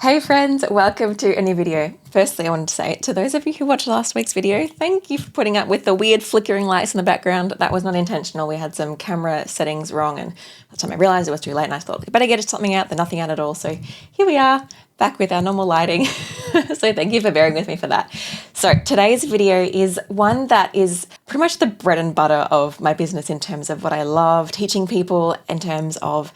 Hey friends, welcome to a new video. Firstly, I wanted to say to those of you who watched last week's video, thank you for putting up with the weird flickering lights in the background. That was not intentional. We had some camera settings wrong, and by the time I realized it was too late and I thought, we better get something out than nothing out at all. So here we are, back with our normal lighting. So thank you for bearing with me for that. So today's video is one that is pretty much the bread and butter of my business in terms of what I love teaching people, in terms of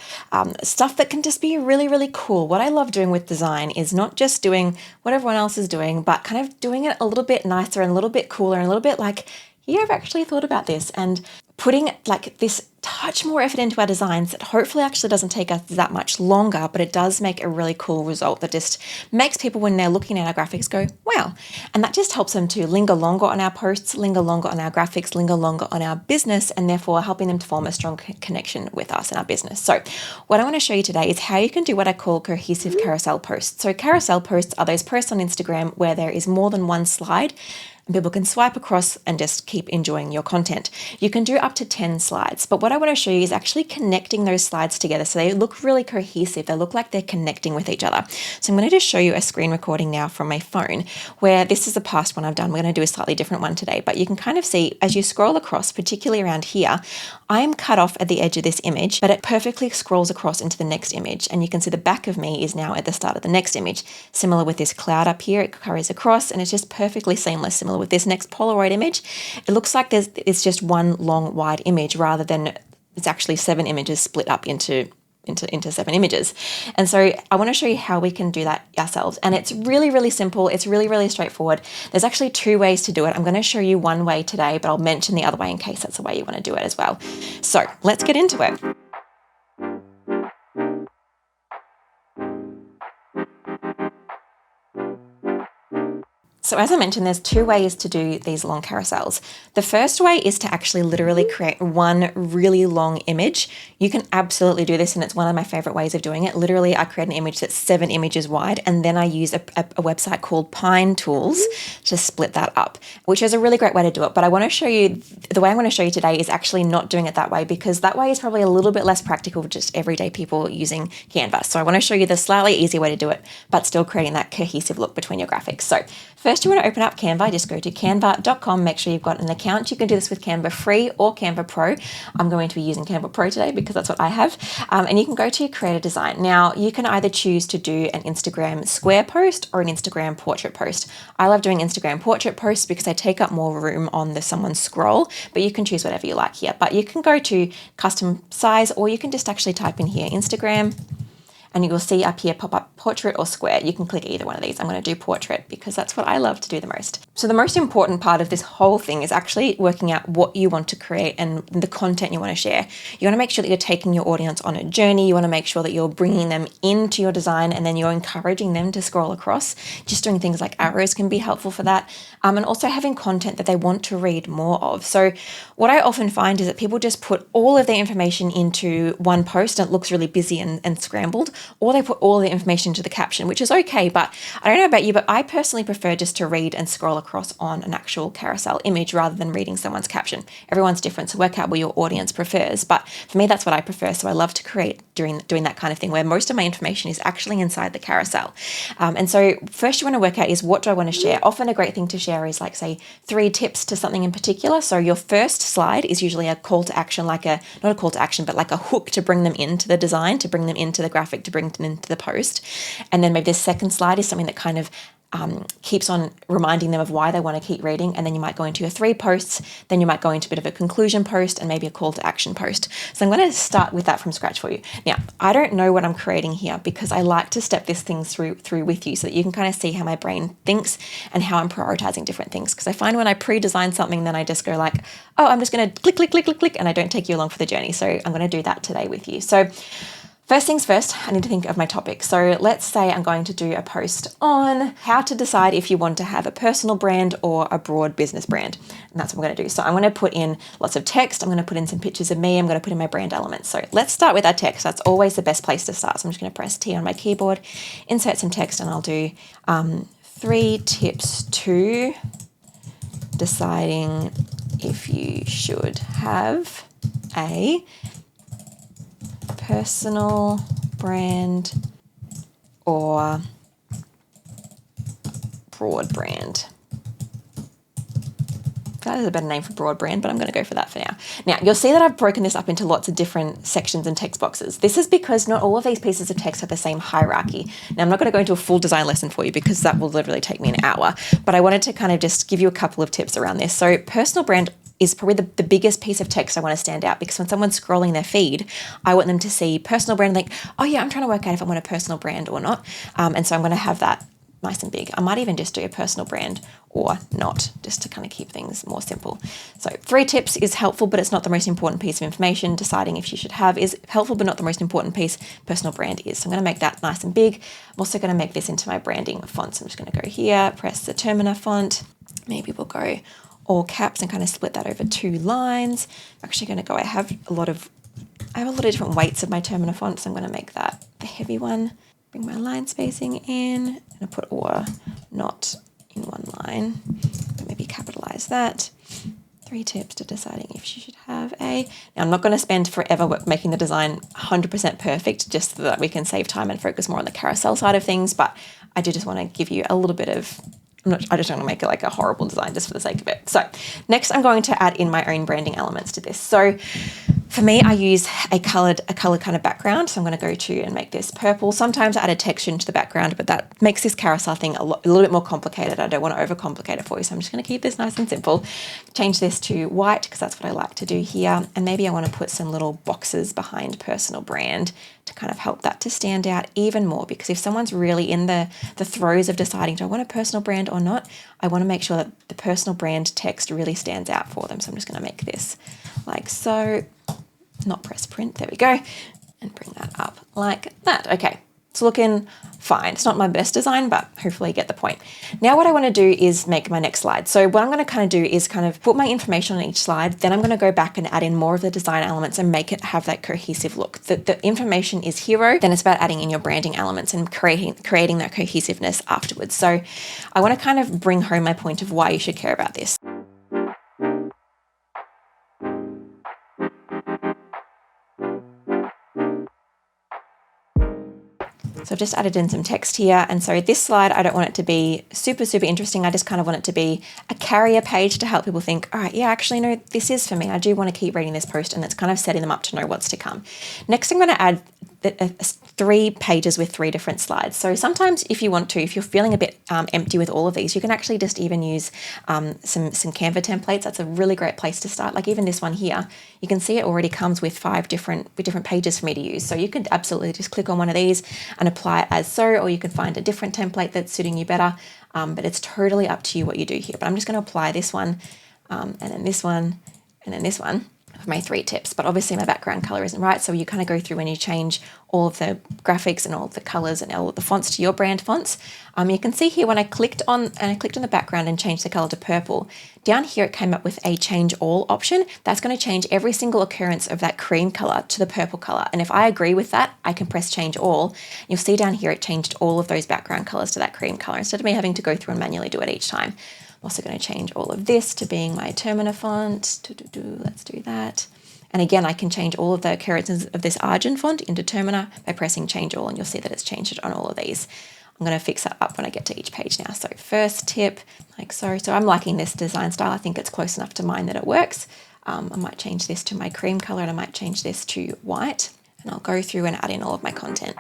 stuff that can just be really, really cool. What I love doing with design is not just doing what everyone else is doing, but kind of doing it a little bit nicer and a little bit cooler and a little bit like, yeah, I've actually thought about this, and putting like this touch more effort into our designs that hopefully actually doesn't take us that much longer, but it does make a really cool result that just makes people, when they're looking at our graphics, go, wow. And that just helps them to linger longer on our posts, linger longer on our graphics, linger longer on our business, and therefore helping them to form a strong connection with us and our business. So what I want to show you today is how you can do what I call cohesive carousel posts. So carousel posts are those posts on Instagram where there is more than one slide, and people can swipe across and just keep enjoying your content. You can do up to 10 slides, but what I want to show you is actually connecting those slides together so they look really cohesive. They look like they're connecting with each other. So I'm going to just show you a screen recording now from my phone where this is a past one I've done. We're going to do a slightly different one today, but you can kind of see as you scroll across, particularly around here, I am cut off at the edge of this image, but it perfectly scrolls across into the next image. And you can see the back of me is now at the start of the next image. Similar with this cloud up here, it carries across and it's just perfectly seamless. Similar with this next Polaroid image, it looks like it's just one long wide image rather than it's actually 7 images split up into 7 images. And so I want to show you how we can do that ourselves. And it's really, really simple. It's really, really straightforward. There's actually 2 ways to do it. I'm going to show you one way today, but I'll mention the other way in case that's the way you want to do it as well. So let's get into it. So as I mentioned, there's 2 ways to do these long carousels. The first way is to actually literally create one really long image. You can absolutely do this, and it's one of my favorite ways of doing it. Literally, I create an image that's 7 images wide, and then I use a website called Pine Tools to split that up, which is a really great way to do it. But I want to show you, the way I'm going to show you today is actually not doing it that way, because that way is probably a little bit less practical for just everyday people using Canva. So I want to show you the slightly easier way to do it, but still creating that cohesive look between your graphics. So first, you want to open up Canva. Just go to canva.com. Make sure you've got an account. You can do this with Canva Free or Canva Pro. I'm going to be using Canva Pro today because that's what I have. And you can go to Create a Design. Now, you can either choose to do an Instagram square post or an Instagram portrait post. I love doing Instagram portrait posts because they take up more room on someone's scroll, but you can choose whatever you like here. But you can go to custom size, or you can just actually type in here Instagram, and you will see up here pop up portrait or square. You can click either one of these. I'm going to do portrait because that's what I love to do the most. So the most important part of this whole thing is actually working out what you want to create and the content you want to share. You want to make sure that you're taking your audience on a journey. You want to make sure that you're bringing them into your design and then you're encouraging them to scroll across. Just doing things like arrows can be helpful for that. And also having content that they want to read more of. So what I often find is that people just put all of their information into one post and it looks really busy and scrambled, or they put all the information into the caption, which is okay. But I don't know about you, but I personally prefer just to read and scroll across on an actual carousel image rather than reading someone's caption. Everyone's different, so work out what your audience prefers. But for me, that's what I prefer. So I love to create doing that kind of thing where most of my information is actually inside the carousel. And so first you want to work out is, what do I want to share? Often a great thing to share is like, say, 3 tips to something in particular. So your first slide is usually a call to action, not a call to action, but like a hook to bring them into the design, to bring them into the graphic, to bring them into the post. And then maybe the second slide is something that kind of keeps on reminding them of why they want to keep reading. And then you might go into your 3 posts, then you might go into a bit of a conclusion post and maybe a call to action post. So I'm going to start with that from scratch for you. Now, I don't know what I'm creating here because I like to step this thing through with you so that you can kind of see how my brain thinks and how I'm prioritizing different things. Because I find when I pre-design something, then I just go like, oh, I'm just going to click, click, click, click, click, and I don't take you along for the journey. So I'm going to do that today with you. So first things first, I need to think of my topic. So let's say I'm going to do a post on how to decide if you want to have a personal brand or a broad business brand. And that's what I'm going to do. So I'm going to put in lots of text. I'm going to put in some pictures of me. I'm going to put in my brand elements. So let's start with our text. That's always the best place to start. So I'm just going to press T on my keyboard, insert some text, and I'll do 3 tips to deciding if you should have a personal brand or broad brand. That is a better name for broad brand, but I'm going to go for that for now. Now, you'll see that I've broken this up into lots of different sections and text boxes. This is because not all of these pieces of text have the same hierarchy. Now, I'm not going to go into a full design lesson for you because that will literally take me an hour, but I wanted to kind of just give you a couple of tips around this. So personal brand is probably the biggest piece of text I want to stand out, because when someone's scrolling their feed, I want them to see personal brand, like, oh yeah, I'm trying to work out if I want a personal brand or not. And so I'm going to have that nice and big. I might even just do a personal brand or not, just to kind of keep things more simple. So 3 tips is helpful, but it's not the most important piece of information. Deciding if you should have is helpful, but not the most important piece. Personal brand is. So I'm going to make that nice and big. I'm also going to make this into my branding font. So I'm just going to go here, press the Termina font. Maybe we'll go all caps and kind of split that over 2 lines. I'm actually going to go, I have a lot of different weights of my Termina font, so I'm going to make that the heavy one. Bring my line spacing in. I'm going to put or not in one line. Maybe capitalize that. 3 tips to deciding if you should have a. Now, I'm not going to spend forever making the design 100% perfect, just so that we can save time and focus more on the carousel side of things. But I do just want to give you a little bit of, I just don't want to make it like a horrible design just for the sake of it. So next I'm going to add in my own branding elements to this. So for me, I use a colored kind of background. So I'm going to go to and make this purple. Sometimes I add a texture into the background, but that makes this carousel thing a little bit more complicated. I don't want to overcomplicate it for you. So I'm just going to keep this nice and simple. Change this to white because that's what I like to do here. And maybe I want to put some little boxes behind personal brand to kind of help that to stand out even more, because if someone's really in the throes of deciding, do I want a personal brand or not, I want to make sure that the personal brand text really stands out for them. So I'm just going to make this like so. Not press print, there we go, and bring that up like that. Okay, it's looking fine. It's not my best design, but hopefully you get the point. Now what I want to do is make my next slide. So what I'm going to kind of do is kind of put my information on each slide, then I'm going to go back and add in more of the design elements and make it have that cohesive look. The information is hero, then it's about adding in your branding elements and creating that cohesiveness afterwards. So I want to kind of bring home my point of why you should care about this. So I've just added in some text here. And so this slide, I don't want it to be super, super interesting. I just kind of want it to be a carrier page to help people think, all right, yeah, actually, no, this is for me. I do want to keep reading this post, and it's kind of setting them up to know what's to come. Next, I'm going to add 3 pages with 3 different slides. So sometimes if you want to, if you're feeling a bit empty with all of these, you can actually just even use some Canva templates. That's a really great place to start. Like even this one here, you can see it already comes with 5 different pages for me to use. So you could absolutely just click on one of these and apply it as so, or you can find a different template that's suiting you better. But it's totally up to you what you do here. But I'm just going to apply this one, and then this one, and then this one. Of my 3 tips, but obviously my background color isn't right. So you kind of go through and you change all of the graphics and all of the colors and all of the fonts to your brand fonts. You can see here when I clicked on the background and changed the color to purple, down here it came up with a change all option. That's going to change every single occurrence of that cream color to the purple color. And if I agree with that, I can press change all. You'll see down here it changed all of those background colors to that cream color instead of me having to go through and manually do it each time. I'm also going to change all of this to being my Termina font. Let's do that. And again, I can change all of the occurrences of this Argent font into Termina by pressing change all, and you'll see that it's changed it on all of these. I'm going to fix that up when I get to each page now. So first tip, like so. So I'm liking this design style. I think it's close enough to mine that it works. I might change this to my cream color, and I might change this to white, and I'll go through and add in all of my content.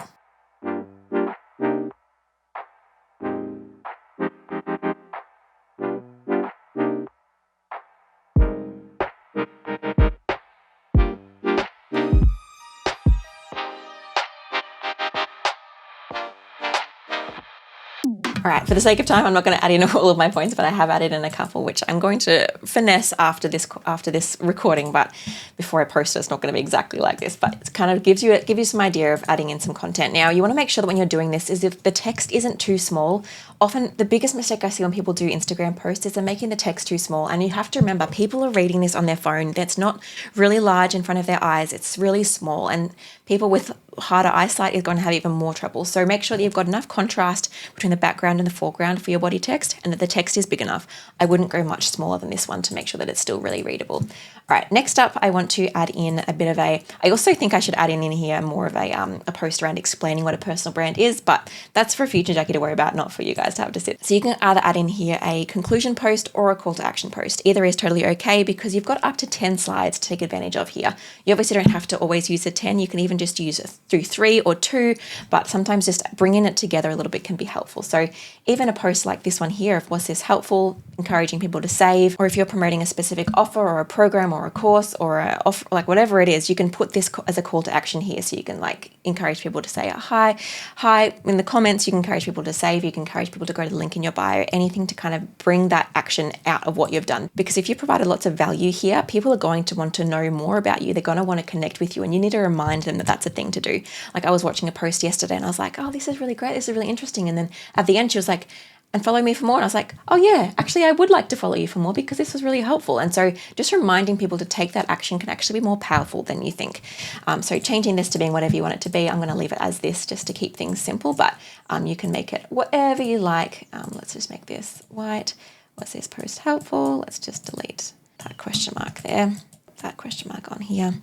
All right, for the sake of time, I'm not going to add in all of my points, but I have added in a couple, which I'm going to finesse after this recording. But before I post it, it's not going to be exactly like this, but it kind of give you some idea of adding in some content. Now, you want to make sure that when you're doing this is if the text isn't too small. Often the biggest mistake I see when people do Instagram posts is they're making the text too small. And you have to remember, people are reading this on their phone. That's not really large in front of their eyes. It's really small. And people with harder eyesight is going to have even more trouble. So make sure that you've got enough contrast between the background and the foreground for your body text, and that the text is big enough. I wouldn't go much smaller than this one to make sure that it's still really readable. All right, next up, I want to add in a bit of I also think I should add in here more of a post around explaining what a personal brand is, but that's for future Jacqui to worry about, not for you guys to have to sit. So you can either add in here a conclusion post or a call to action post. Either is totally okay, because you've got up to 10 slides to take advantage of here. You obviously don't have to always use the 10. You can even just use it through 3 or 2, but sometimes just bringing it together a little bit can be helpful. So even a post like this one here, if was this helpful, encouraging people to save, or if you're promoting a specific offer or a program or a course or a offer, like whatever it is, you can put this as a call to action here. So you can like encourage people to say hi in the comments. You can encourage people to save. You can encourage people to go to the link in your bio, anything to kind of bring that action out of what you've done. Because if you provided lots of value here, people are going to want to know more about you. They're going to want to connect with you, and you need to remind them that that's a thing to do. Like I was watching a post yesterday and I was like, oh, this is really great. This is really interesting. And then at the end, she was like, and follow me for more. And I was like, oh yeah, actually I would like to follow you for more because this was really helpful. And so just reminding people to take that action can actually be more powerful than you think. So changing this to being whatever you want it to be, I'm going to leave it as this just to keep things simple, but you can make it whatever you like. Let's just make this white. Was this post helpful? Let's just delete that question mark there, that question mark on here.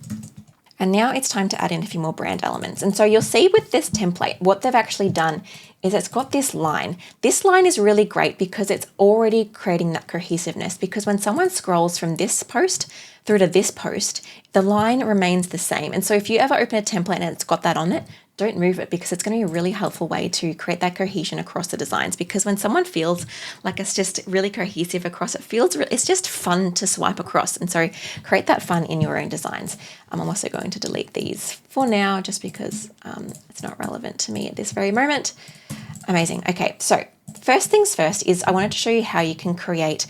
And now it's time to add in a few more brand elements. And so you'll see with this template, what they've actually done is it's got this line. This line is really great because it's already creating that cohesiveness, because when someone scrolls from this post through to this post, the line remains the same. And so if you ever open a template and it's got that on it, don't move it, because it's going to be a really helpful way to create that cohesion across the designs. Because when someone feels like it's just really cohesive across, it's just fun to swipe across. And so create that fun in your own designs. I'm also going to delete these for now, just because it's not relevant to me at this very moment. Amazing. Okay, so first things first is I wanted to show you how you can create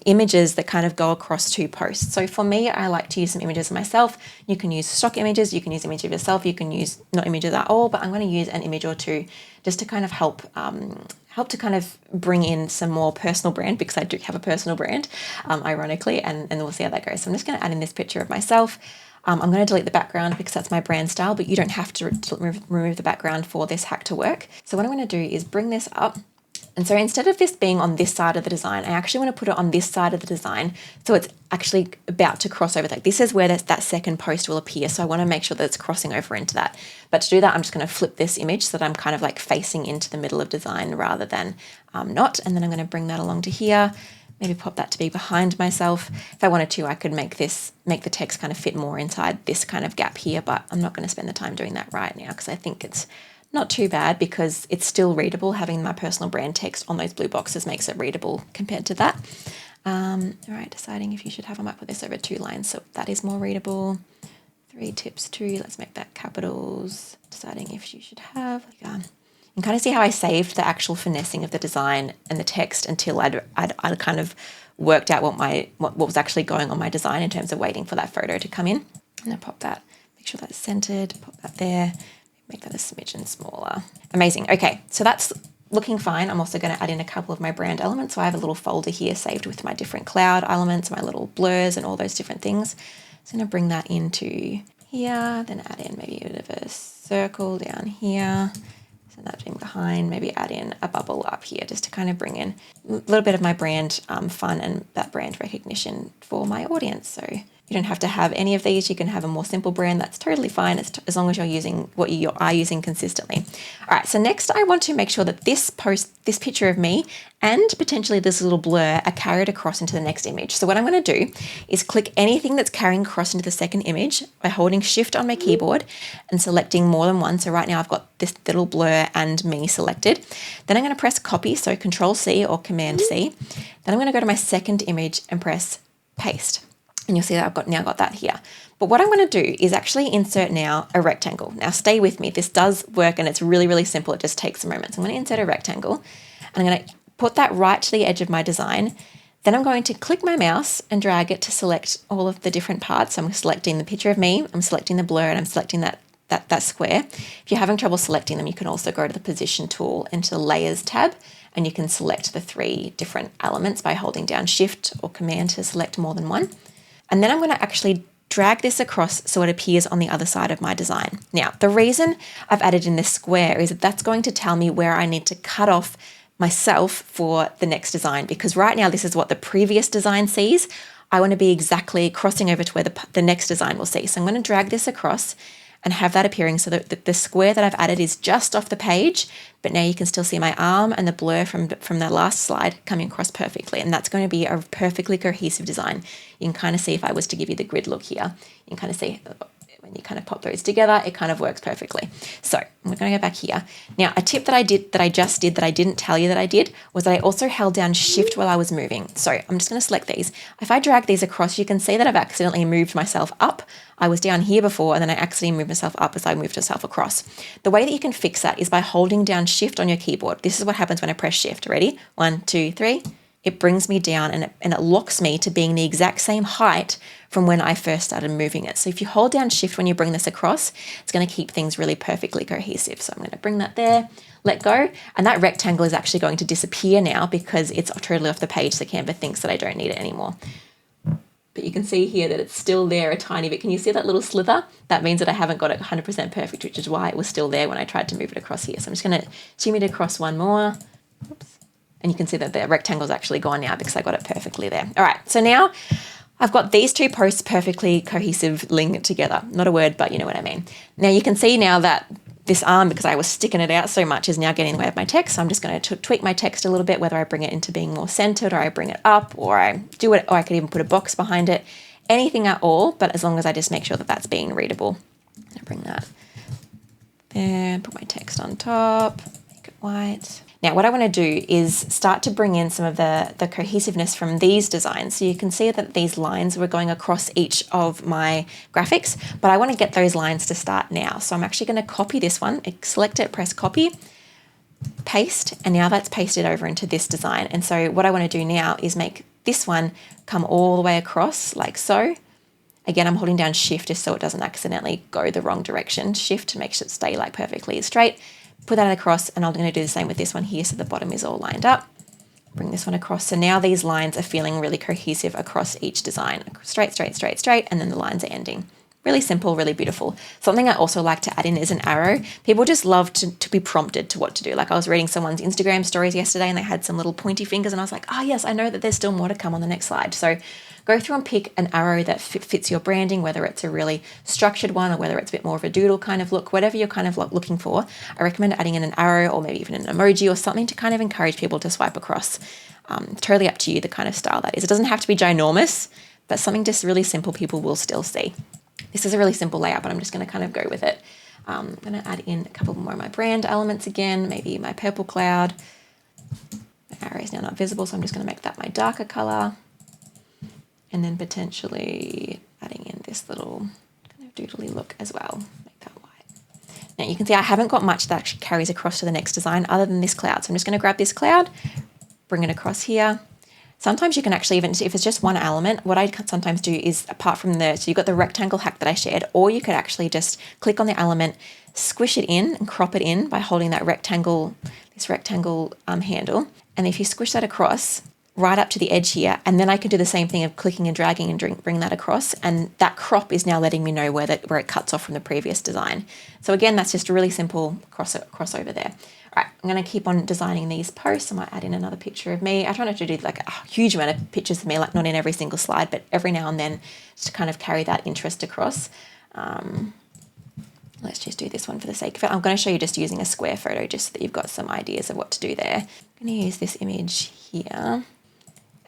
images that kind of go across 2 posts. So for me, I like to use some images of myself. You can use stock images, you can use images of yourself, you can use not images at all, but I'm going to use an image or 2 just to kind of help to kind of bring in some more personal brand, because I do have a personal brand, ironically, and we'll see how that goes. So I'm just going to add in this picture of myself. I'm going to delete the background because that's my brand style, but you don't have to remove the background for this hack to work. So what I'm going to do is bring this up. And so instead of this being on this side of the design, I actually want to put it on this side of the design. So it's actually about to cross over. Like this is where that second post will appear. So I want to make sure that it's crossing over into that. But to do that, I'm just going to flip this image so that I'm kind of like facing into the middle of design rather than not. And then I'm going to bring that along to here. Maybe pop that to be behind myself. If I wanted to, I could make the text kind of fit more inside this kind of gap here, but I'm not going to spend the time doing that right now because I think it's not too bad, because it's still readable. Having my personal brand text on those blue boxes makes it readable compared to that. All right, deciding if you should have, I might put this over 2 lines so that is more readable. 3 tips 2, let's make that capitals. Deciding if you should have, and kind of see how I saved the actual finessing of the design and the text until I'd kind of worked out what was actually going on my design in terms of waiting for that photo to come in. And then pop that, make sure that's centered, pop that there, make that a smidgen smaller. Amazing. Okay, so that's looking fine. I'm also going to add in a couple of my brand elements. So I have a little folder here saved with my different cloud elements, my little blurs and all those different things. So I'm going to bring that into here, then add in maybe a bit of a circle down here. Send that in behind, maybe add in a bubble up here just to kind of bring in a little bit of my brand fun and that brand recognition for my audience. So you don't have to have any of these. You can have a more simple brand. That's totally fine as long as you're using what you are using consistently. All right, so next I want to make sure that this picture of me and potentially this little blur are carried across into the next image. So what I'm going to do is click anything that's carrying across into the second image by holding Shift on my keyboard and selecting more than one. So right now I've got this little blur and me selected. Then I'm going to press copy, so Control C or Command C. Then I'm going to go to my second image and press paste. And you'll see that I've now got that here. But what I'm going to do is actually insert now a rectangle. Now stay with me. This does work and it's really, really simple. It just takes a moment. So I'm going to insert a rectangle and I'm going to put that right to the edge of my design. Then I'm going to click my mouse and drag it to select all of the different parts. So I'm selecting the picture of me, I'm selecting the blur, and I'm selecting that square. If you're having trouble selecting them, you can also go to the position tool into the layers tab and you can select the 3 different elements by holding down Shift or Command to select more than one. And then I'm going to actually drag this across so it appears on the other side of my design. Now, the reason I've added in this square is that that's going to tell me where I need to cut off myself for the next design, because right now this is what the previous design sees. I want to be exactly crossing over to where the next design will see. So I'm going to drag this across and have that appearing so that the square that I've added is just off the page, but now you can still see my arm and the blur from the last slide coming across perfectly. And that's going to be a perfectly cohesive design. You can kind of see, if I was to give you the grid look here, you can kind of see when you kind of pop those together, it kind of works perfectly. So we're going to go back here. Now, a tip that I didn't tell you that I did, was that I also held down shift while I was moving. So I'm just going to select these. If I drag these across, you can see that I've accidentally moved myself up. I was down here before, and then I accidentally moved myself up as I moved myself across. The way that you can fix that is by holding down shift on your keyboard. This is what happens when I press shift. Ready? 1, 2, 3. It brings me down and it locks me to being the exact same height from when I first started moving it. So if you hold down shift when you bring this across, it's going to keep things really perfectly cohesive. So I'm going to bring that there, let go, and that rectangle is actually going to disappear now because it's totally off the page. So Canva thinks that I don't need it anymore. But you can see here that it's still there a tiny bit. Can you see that little slither? That means that I haven't got it 100% perfect, which is why it was still there when I tried to move it across here. So I'm just going to zoom it across one more. Oops. And you can see that the rectangle is actually gone now because I got it perfectly there. All right, so now I've got these two posts perfectly cohesive linked together. Not a word, but you know what I mean. Now you can see now that this arm, because I was sticking it out so much, is now getting in the way of my text. So I'm just going to tweak my text a little bit, whether I bring it into being more centered or I bring it up or I do it, or I could even put a box behind it, anything at all, but as long as I just make sure that that's being readable. I'm going to bring that there, put my text on top, make it white. Now, what I want to do is start to bring in some of the cohesiveness from these designs. So you can see that these lines were going across each of my graphics, but I want to get those lines to start now. So I'm actually going to copy this one, select it, press copy, paste, and now that's pasted over into this design. And so what I want to do now is make this one come all the way across like so. Again, I'm holding down shift just so it doesn't accidentally go the wrong direction. Shift to make sure it stay like perfectly straight. Put that across, and I'm going to do the same with this one here so the bottom is all lined up. Bring this one across. So now these lines are feeling really cohesive across each design. Straight, straight, straight, straight, and then the lines are ending. Really simple, really beautiful. Something I also like to add in is an arrow. People just love to be prompted to what to do. Like I was reading someone's Instagram stories yesterday and they had some little pointy fingers and I was like, oh yes, I know that there's still more to come on the next slide. So go through and pick an arrow that fits your branding, whether it's a really structured one or whether it's a bit more of a doodle kind of look, whatever you're kind of looking for. I recommend adding in an arrow or maybe even an emoji or something to kind of encourage people to swipe across. Totally up to you the kind of style that is. It doesn't have to be ginormous, but something just really simple people will still see. This is a really simple layout, but I'm just going to kind of go with it. I'm going to add in a couple more of my brand elements again, maybe my purple cloud. My arrow is now not visible, so I'm just going to make that my darker color. And then potentially adding in this little kind of doodly look as well. Make that white. Now you can see I haven't got much that actually carries across to the next design other than this cloud. So I'm just going to grab this cloud, bring it across here. Sometimes you can actually, even if it's just one element, what I sometimes do is apart from so you've got the rectangle hack that I shared, or you could actually just click on the element, squish it in and crop it in by holding that rectangle, handle. And if you squish that across right up to the edge here, and then I can do the same thing of clicking and dragging and bring that across. And that crop is now letting me know where it cuts off from the previous design. So again, that's just a really simple crossover there. All right, I'm going to keep on designing these posts. I might add in another picture of me. I try not to do like a huge amount of pictures of me, like not in every single slide, but every now and then just to kind of carry that interest across. Let's just do this one for the sake of it. I'm going to show you just using a square photo just so that you've got some ideas of what to do there. I'm going to use this image here.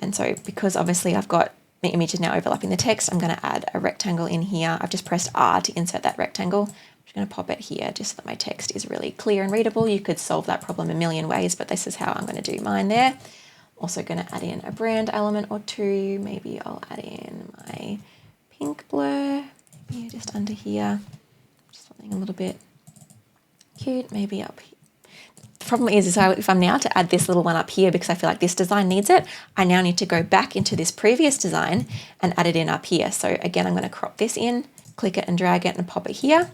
And so because obviously I've got the image is now overlapping the text, I'm going to add a rectangle in here. I've just pressed R to insert that rectangle. I'm just going to pop it here just so that my text is really clear and readable. You could solve that problem a million ways, but this is how I'm going to do mine there. Also going to add in a brand element or two. Maybe I'll add in my pink blur, maybe just under here. Just something a little bit cute, maybe up here. The problem is if I'm now to add this little one up here because I feel like this design needs it, I now need to go back into this previous design and add it in up here. So again, I'm going to crop this in, click it and drag it and pop it here.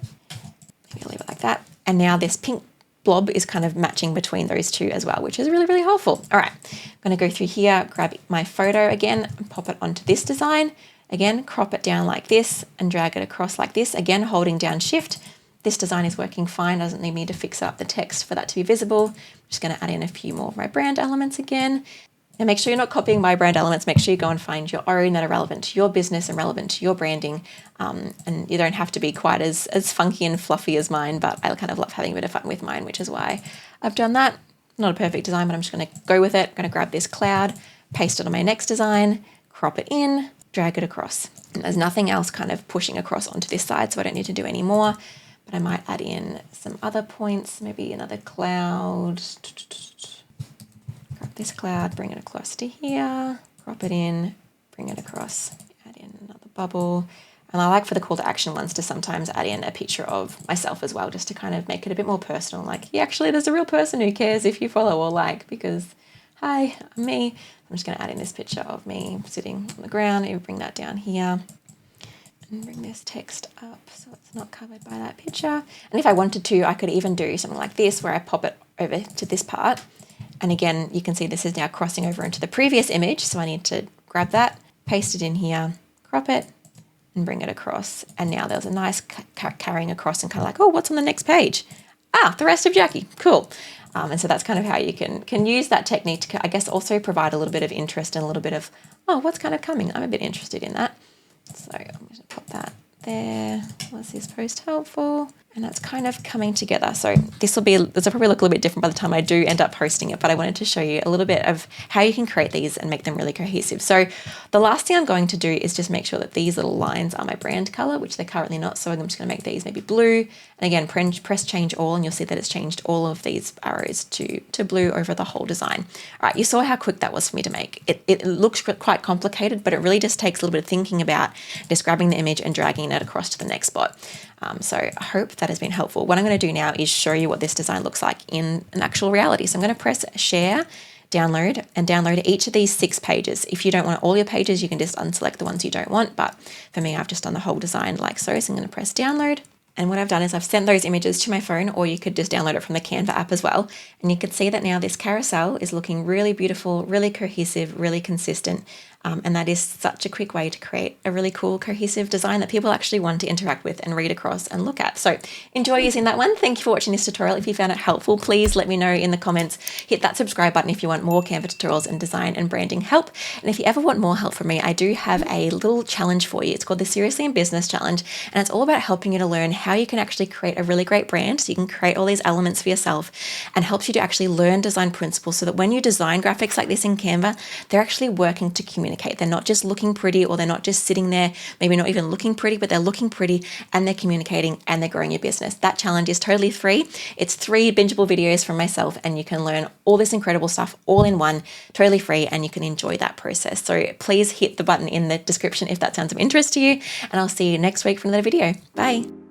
Maybe I'll leave it like that. And now this pink blob is kind of matching between those two as well, which is really, really helpful. All right, I'm going to go through here, grab my photo again and pop it onto this design. Again, crop it down like this and drag it across like this. Again, holding down Shift. This design is working fine, doesn't need me to fix up the text for that to be visible. I'm just going to add in a few more of my brand elements again. And make sure you're not copying my brand elements. Make sure you go and find your own that are relevant to your business and relevant to your branding. And you don't have to be quite as funky and fluffy as mine, but I kind of love having a bit of fun with mine, which is why I've done that. Not a perfect design, but I'm just going to go with it. I'm going to grab this cloud, paste it on my next design, crop it in, drag it across. And there's nothing else kind of pushing across onto this side, so I don't need to do any more. But I might add in some other points, maybe another cloud. Grab this cloud, bring it across to here, crop it in, bring it across, add in another bubble. And I like for the call to action ones to sometimes add in a picture of myself as well, just to kind of make it a bit more personal. Like, yeah, actually, there's a real person who cares if you follow or like, because, hi, I'm me. I'm just going to add in this picture of me sitting on the ground. Maybe bring that down here. And bring this text up so it's not covered by that picture. And if I wanted to, I could even do something like this where I pop it over to this part. And again, you can see this is now crossing over into the previous image. So I need to grab that, paste it in here, crop it, and bring it across. And now there's a nice carrying across and kind of like, oh, what's on the next page? Ah, the rest of Jacqui. Cool. And so that's kind of how you can use that technique to, I guess, also provide a little bit of interest and a little bit of, oh, what's kind of coming? I'm a bit interested in that. So I'm going to pop that there. Was this post helpful? And that's kind of coming together. So this will probably look a little bit different by the time I do end up posting it, but I wanted to show you a little bit of how you can create these and make them really cohesive. So the last thing I'm going to do is just make sure that these little lines are my brand color, which they're currently not. So I'm just going to make these maybe blue. And again, press change all, and you'll see that it's changed all of these arrows to blue over the whole design. All right, you saw how quick that was for me to make. It looks quite complicated, but it really just takes a little bit of thinking about just grabbing the image and dragging it across to the next spot. So I hope that has been helpful. What I'm going to do now is show you what this design looks like in an actual reality. So I'm going to press share, download, and download each of these 6 pages. If you don't want all your pages, you can just unselect the ones you don't want. But for me, I've just done the whole design like so. So I'm going to press download. And what I've done is I've sent those images to my phone, or you could just download it from the Canva app as well. And you can see that now this carousel is looking really beautiful, really cohesive, really consistent. And that is such a quick way to create a really cool, cohesive design that people actually want to interact with and read across and look at. So enjoy using that one. Thank you for watching this tutorial. If you found it helpful, please let me know in the comments. Hit that subscribe button if you want more Canva tutorials and design and branding help. And if you ever want more help from me, I do have a little challenge for you. It's called the Seriously in Business Challenge. And it's all about helping you to learn how you can actually create a really great brand. So you can create all these elements for yourself, and helps you to actually learn design principles so that when you design graphics like this in Canva, they're actually working to communicate. They're not just looking pretty, or they're not just sitting there, maybe not even looking pretty, but they're looking pretty and they're communicating and they're growing your business. That challenge is totally free. It's 3 bingeable videos from myself, and you can learn all this incredible stuff all in one, totally free, and you can enjoy that process. So please hit the button in the description if that sounds of interest to you, and I'll see you next week for another video. Bye.